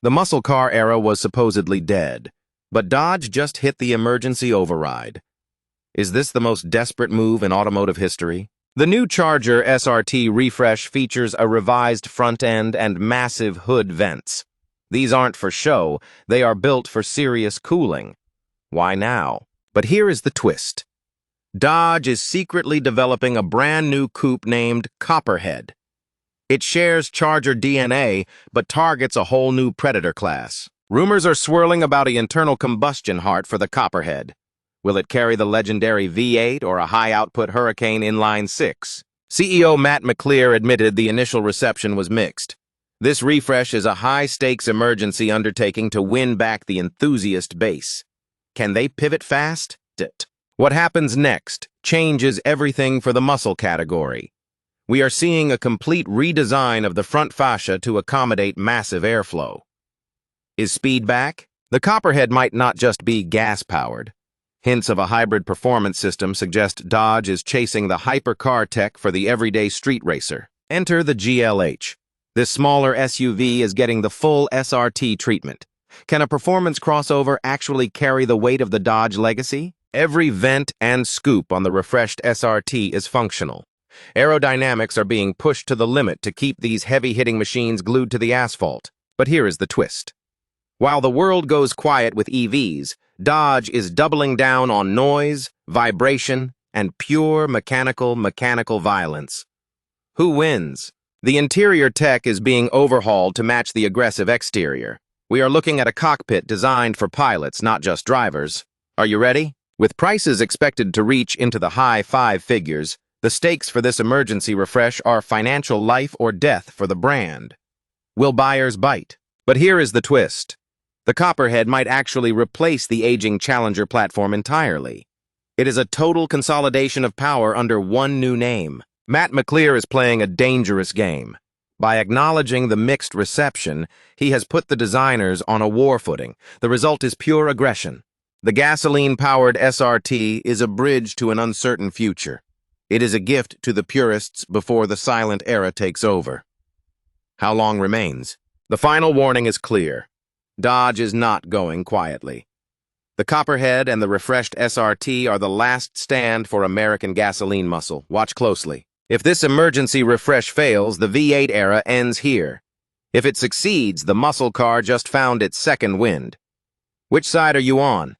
The muscle car era was supposedly dead, but Dodge just hit the emergency override. Is this the most desperate move in automotive history? The new Charger SRT refresh features a revised front end and massive hood vents. These aren't for show, they are built for serious cooling. Why now? But here is the twist. Dodge is secretly developing a brand new coupe named Copperhead. It shares Charger DNA, but targets a whole new predator class. Rumors are swirling about an internal combustion heart for the Copperhead. Will it carry the legendary V8 or a high-output Hurricane inline-six? CEO Matt McLear admitted the initial reception was mixed. This refresh is a high-stakes emergency undertaking to win back the enthusiast base. Can they pivot fast? What happens next changes everything for the muscle category. We are seeing a complete redesign of the front fascia to accommodate massive airflow. Is speed back? The Copperhead might not just be gas-powered. Hints of a hybrid performance system suggest Dodge is chasing the hypercar tech for the everyday street racer. Enter the GLH. This smaller SUV is getting the full SRT treatment. Can a performance crossover actually carry the weight of the Dodge legacy? Every vent and scoop on the refreshed SRT is functional. Aerodynamics are being pushed to the limit to keep these heavy-hitting machines glued to the asphalt. But here is the twist. While the world goes quiet with EVs, Dodge is doubling down on noise, vibration, and pure mechanical violence. Who wins? The interior tech is being overhauled to match the aggressive exterior. We are looking at a cockpit designed for pilots, not just drivers. Are you ready? With prices expected to reach into the high five figures, the stakes for this emergency refresh are financial life or death for the brand. Will buyers bite? But here is the twist. The Copperhead might actually replace the aging Challenger platform entirely. It is a total consolidation of power under one new name. Matt McLear is playing a dangerous game. By acknowledging the mixed reception, he has put the designers on a war footing. The result is pure aggression. The gasoline-powered SRT is a bridge to an uncertain future. It is a gift to the purists before the silent era takes over. How long remains? The final warning is clear. Dodge is not going quietly. The Copperhead and the refreshed SRT are the last stand for American gasoline muscle. Watch closely. If this emergency refresh fails, the V8 era ends here. If it succeeds, the muscle car just found its second wind. Which side are you on?